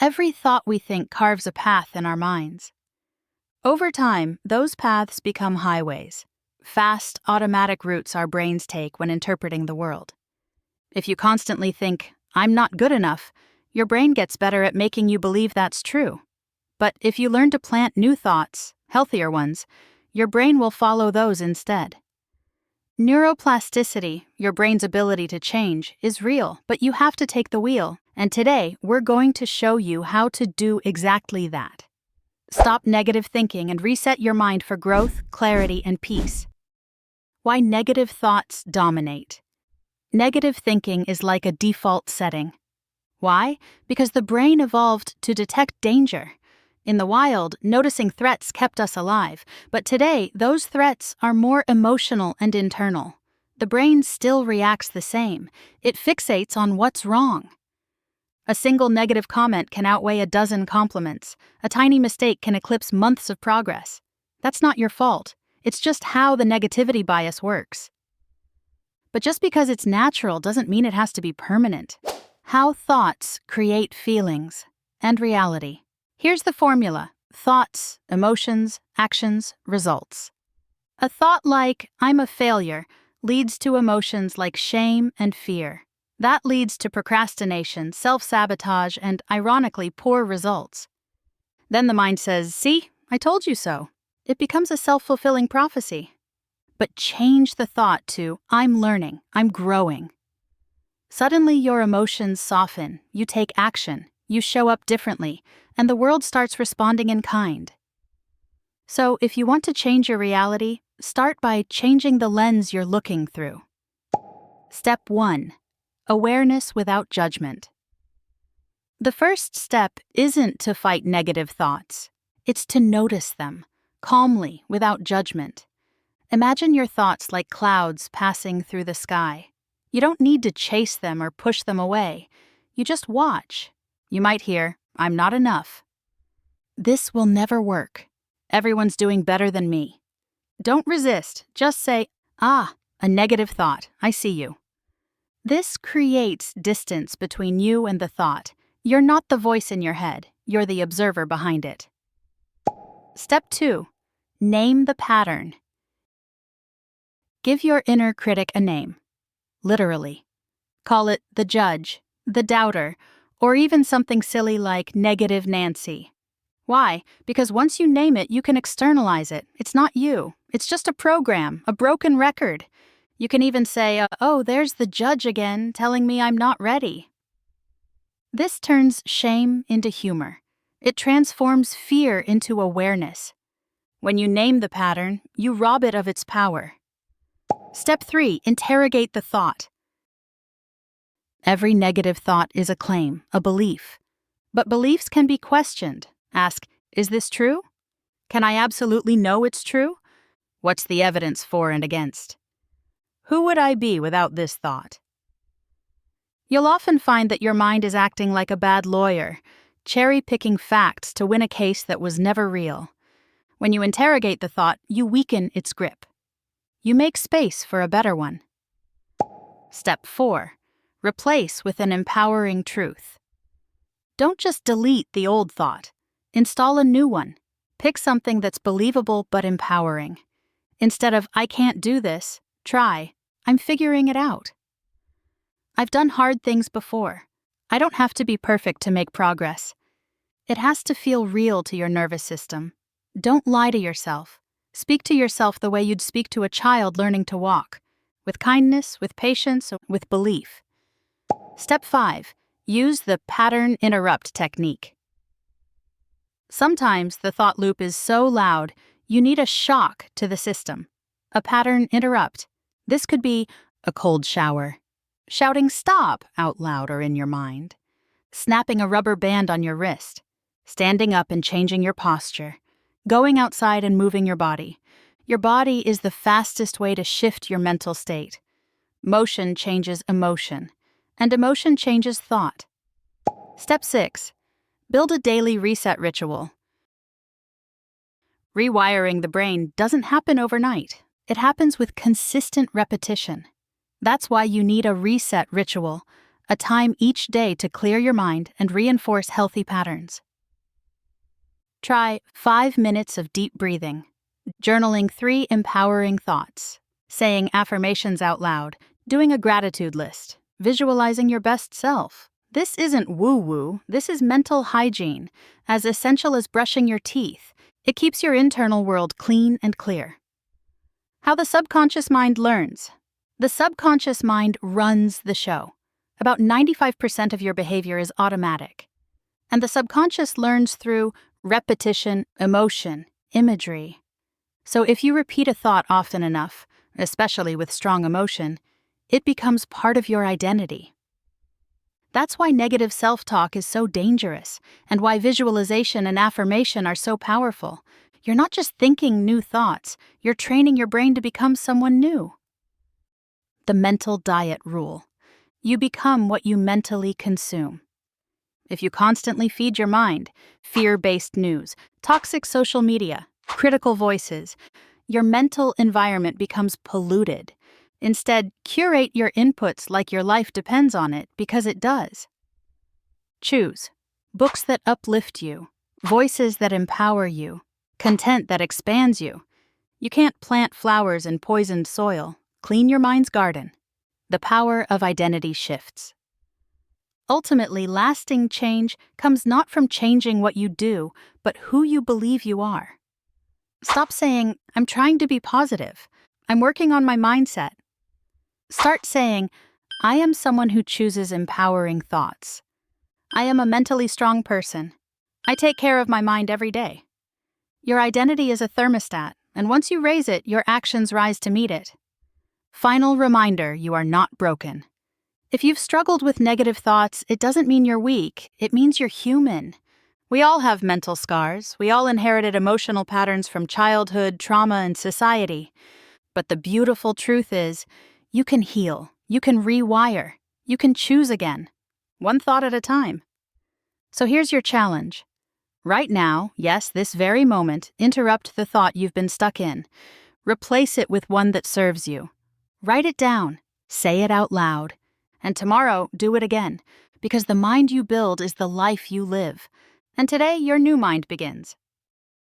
Every thought we think carves a path in our minds. Over time, those paths become highways, fast, automatic routes our brains take when interpreting the world. If you constantly think, "I'm not good enough," your brain gets better at making you believe that's true. But if you learn to plant new thoughts, healthier ones, your brain will follow those instead. Neuroplasticity, your brain's ability to change, is real, but you have to take the wheel, and today we're going to show you how to do exactly that. Stop negative thinking and reset your mind for growth, clarity, and peace. Why negative thoughts dominate. Negative thinking is like a default setting. Why? Because the brain evolved to detect danger. In the wild, noticing threats kept us alive, but today, those threats are more emotional and internal. The brain still reacts the same. It fixates on what's wrong. A single negative comment can outweigh a dozen compliments. A tiny mistake can eclipse months of progress. That's not your fault. It's just how the negativity bias works. But just because it's natural doesn't mean it has to be permanent. How thoughts create feelings and reality. Here's the formula: thoughts, emotions, actions, results. A thought like, "I'm a failure," leads to emotions like shame and fear. That leads to procrastination, self-sabotage, and, ironically, poor results. Then the mind says, "See, I told you so." It becomes a self-fulfilling prophecy. But change the thought to, "I'm learning, I'm growing." Suddenly your emotions soften, you take action, you show up differently, and the world starts responding in kind. So if you want to change your reality, start by changing the lens you're looking through. Step 1. Awareness without judgment. The first step isn't to fight negative thoughts. It's to notice them, calmly, without judgment. Imagine your thoughts like clouds passing through the sky. You don't need to chase them or push them away. You just watch. You might hear, "I'm not enough." This will never work. Everyone's doing better than me. Don't resist. Just say, "Ah, a negative thought. I see you." This creates distance between you and the thought. You're not the voice in your head. You're the observer behind it. Step 2. Name the pattern. Give your inner critic a name. Literally. Call it the judge, the doubter, or even something silly like negative Nancy. Why? Because once you name it, you can externalize it. It's not you. It's just a program, a broken record. You can even say, "Oh, there's the judge again, telling me I'm not ready." This turns shame into humor. It transforms fear into awareness. When you name the pattern, you rob it of its power. Step 3. Interrogate the thought. Every negative thought is a claim, a belief. But beliefs can be questioned. Ask, "Is this true? Can I absolutely know it's true? What's the evidence for and against? Who would I be without this thought?" You'll often find that your mind is acting like a bad lawyer, cherry-picking facts to win a case that was never real. When you interrogate the thought, you weaken its grip. You make space for a better one. Step 4. Replace with an empowering truth. Don't just delete the old thought. Install a new one. Pick something that's believable but empowering. Instead of, "I can't do this," try, "I'm figuring it out." I've done hard things before. I don't have to be perfect to make progress. It has to feel real to your nervous system. Don't lie to yourself. Speak to yourself the way you'd speak to a child learning to walk, with kindness, with patience, with belief. Step 5. Use the pattern interrupt technique. Sometimes the thought loop is so loud, you need a shock to the system. A pattern interrupt. This could be a cold shower, shouting "stop" out loud or in your mind, snapping a rubber band on your wrist, standing up and changing your posture, going outside and moving your body. Your body is the fastest way to shift your mental state. Motion changes emotion, and emotion changes thought. Step 6. Build a daily reset ritual. Rewiring the brain doesn't happen overnight. It happens with consistent repetition. That's why you need a reset ritual, a time each day to clear your mind and reinforce healthy patterns. Try 5 minutes of deep breathing, journaling 3 empowering thoughts, saying affirmations out loud, doing a gratitude list, visualizing your best self. This isn't woo-woo, this is mental hygiene, as essential as brushing your teeth. It keeps your internal world clean and clear. How the subconscious mind learns. The subconscious mind runs the show. About 95% of your behavior is automatic. And the subconscious learns through repetition, emotion, imagery. So if you repeat a thought often enough, especially with strong emotion, it becomes part of your identity. That's why negative self-talk is so dangerous, and why visualization and affirmation are so powerful. You're not just thinking new thoughts, you're training your brain to become someone new. The mental diet rule. You become what you mentally consume. If you constantly feed your mind fear-based news, toxic social media, critical voices, your mental environment becomes polluted. Instead, curate your inputs like your life depends on it, because it does. Choose books that uplift you, voices that empower you, content that expands you. You can't plant flowers in poisoned soil. Clean your mind's garden. The power of identity shifts. Ultimately, lasting change comes not from changing what you do, but who you believe you are. Stop saying, "I'm trying to be positive. I'm working on my mindset." Start saying, "I am someone who chooses empowering thoughts. I am a mentally strong person. I take care of my mind every day." Your identity is a thermostat, and once you raise it, your actions rise to meet it. Final reminder, you are not broken. If you've struggled with negative thoughts, it doesn't mean you're weak, it means you're human. We all have mental scars, we all inherited emotional patterns from childhood, trauma, and society. But the beautiful truth is, you can heal, you can rewire, you can choose again, one thought at a time. So here's your challenge. Right now, yes, this very moment, interrupt the thought you've been stuck in. Replace it with one that serves you. Write it down, say it out loud, and tomorrow do it again, because the mind you build is the life you live. And today, your new mind begins.